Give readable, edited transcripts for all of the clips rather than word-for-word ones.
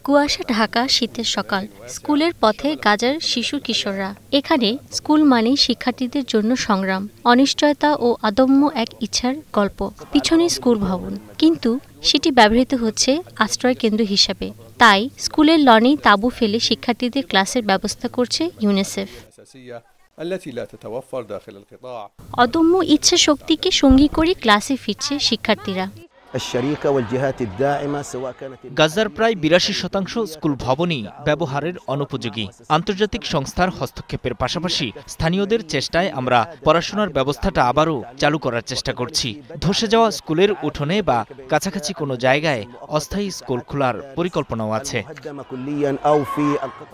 কুয়াশা ঢাকা শীতের সকাল, স্কুলের পথে গাজার শিশু কিশোররা। এখানে স্কুল মানেই শিক্ষার্থীদের জন্য সংগ্রাম, অনিশ্চয়তা ও অদম্য এক ইচ্ছার গল্প। পিছনে স্কুল ভবন, কিন্তু সেটি ব্যবহৃত হচ্ছে আশ্রয় কেন্দ্র হিসাবে। তাই স্কুলের লনেই তাঁবু ফেলে শিক্ষার্থীদের ক্লাসের ব্যবস্থা করছে ইউনিসেফ। অদম্য ইচ্ছা শক্তিকে সঙ্গী করে ক্লাসে ফিরছে শিক্ষার্থীরা। গাজার প্রায় ৮২% স্কুল ভবনই ব্যবহারের অনুপযোগী। আন্তর্জাতিক সংস্থার হস্তক্ষেপের পাশাপাশি স্থানীয়দের চেষ্টায় আমরা পড়াশোনার ব্যবস্থাটা আবারও চালু করার চেষ্টা করছি। ধসে যাওয়া স্কুলের উঠোনে বা কাছাকাছি কোনো জায়গায় অস্থায়ী স্কুল খোলার পরিকল্পনাও আছে।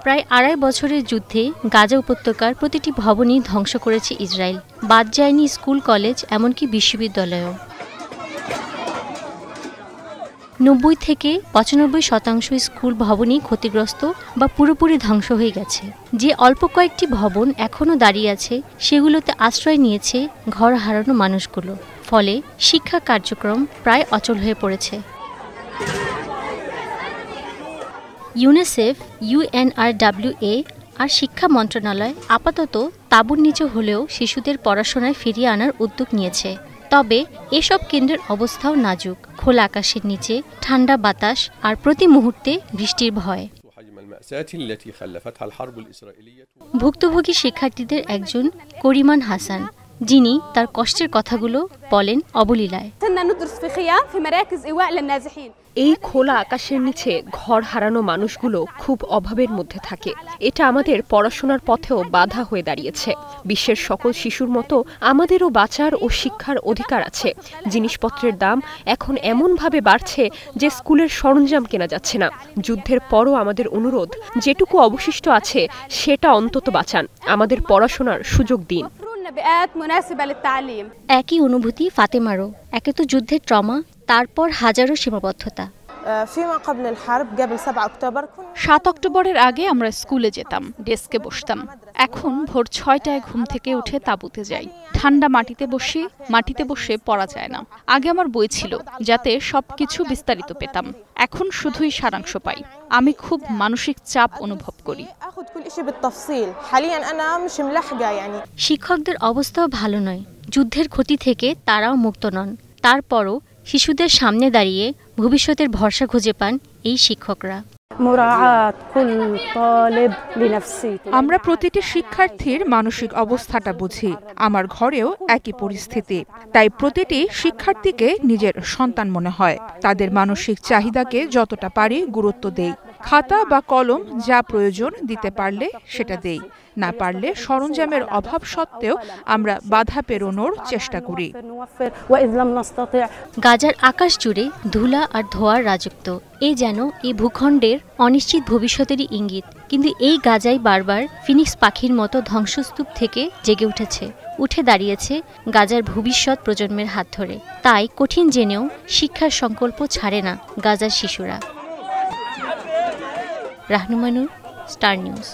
প্রায় ২.৫ বছরের যুদ্ধে গাজা উপত্যকার প্রতিটি ভবনই ধ্বংস করেছে ইসরায়েল। বাদ যায়নি স্কুল, কলেজ, এমনকি বিশ্ববিদ্যালয়ও। ৯০ থেকে ৯৫% স্কুল ভবনই ক্ষতিগ্রস্ত বা পুরোপুরি ধ্বংস হয়ে গেছে। যে অল্প কয়েকটি ভবন এখনও দাঁড়িয়ে আছে, সেগুলোতে আশ্রয় নিয়েছে ঘর হারানো মানুষগুলো। ফলে শিক্ষা কার্যক্রম প্রায় অচল হয়ে পড়েছে। ইউনিসেফ, UNRWA আর শিক্ষা মন্ত্রণালয় আপাতত তাঁবুর নিচে হলেও শিশুদের পড়াশোনায় ফিরিয়ে আনার উদ্যোগ নিয়েছে। তবে এসব কেন্দ্রের অবস্থাও নাজুক। খোলা আকাশের নিচে, ঠান্ডা বাতাস আর প্রতি মুহূর্তে বৃষ্টির ভয়। ভুক্তভোগী শিক্ষার্থীদের একজন করিমান হাসান, যিনি তার কষ্টের কথাগুলো বলেন অবলীলায়। এই খোলা আকাশের নিচে ঘর হারানো মানুষগুলো খুব অভাবের মধ্যে থাকে। এটা আমাদের পড়াশোনার পথেও বাধা হয়ে দাঁড়িয়েছে। বিশ্বের সকল শিশুর মতো আমাদেরও বাঁচার ও শিক্ষার অধিকার আছে। জিনিসপত্রের দাম এখন এমনভাবে বাড়ছে যে স্কুলের সরঞ্জাম কেনা যাচ্ছে না। যুদ্ধের পরও আমাদের অনুরোধ, যেটুকু অবশিষ্ট আছে সেটা অন্তত বাঁচান, আমাদের পড়াশোনার সুযোগ দিন। একই অনুভূতি ফাতেমারও। একে তো যুদ্ধের ট্রমা, তারপর হাজারো সীমাবদ্ধতা। ৭ অক্টোবরের আগে আমরা স্কুলে যেতাম, ডেস্কে বসতাম। এখন ভোর ৬টায় ঘুম থেকে উঠে তাঁবুতে যাই। ঠান্ডা মাটিতে বসে পড়া যায় না। আগে আমার বই ছিল, যাতে সবকিছু বিস্তারিত পেতাম। এখন শুধুই সারাংশ পাই। আমি খুব মানসিক চাপ অনুভব করি। শিক্ষকদের অবস্থাও ভালো নয়। যুদ্ধের ক্ষতি থেকে তারাও মুক্ত নন। তারপরও শিশুদের সামনে দাঁড়িয়ে ভবিষ্যতের ভরসা খুঁজে পান এই শিক্ষকরা। আমরা প্রতিটি শিক্ষার্থীর মানসিক অবস্থাটা বুঝি। আমার ঘরেও একই পরিস্থিতি। তাই প্রতিটি শিক্ষার্থীকে নিজের সন্তান মনে হয়। তাদের মানসিক চাহিদাকে যতটা পারি গুরুত্ব দেই। খাতা বা কলম যা প্রয়োজন দিতে পারলে সেটা দেই, না পারলে সরঞ্জামের অভাব সত্ত্বেও আমরা বাধা পেরোনোর চেষ্টা করি। গাজার আকাশ জুড়ে ধুলা আর ধোঁয়ার রাজত্ব। এ যেন এই ভূখণ্ডের অনিশ্চিত ভবিষ্যতেরই ইঙ্গিত। কিন্তু এই গাজাই বারবার ফিনিক্স পাখির মতো ধ্বংসস্তূপ থেকে জেগে উঠে দাঁড়িয়েছে গাজার ভবিষ্যৎ প্রজন্মের হাত ধরে। তাই কঠিন জেনেও শিক্ষার সংকল্প ছাড়ে না গাজার শিশুরা। রাহনুমানুর, স্টার নিউজ।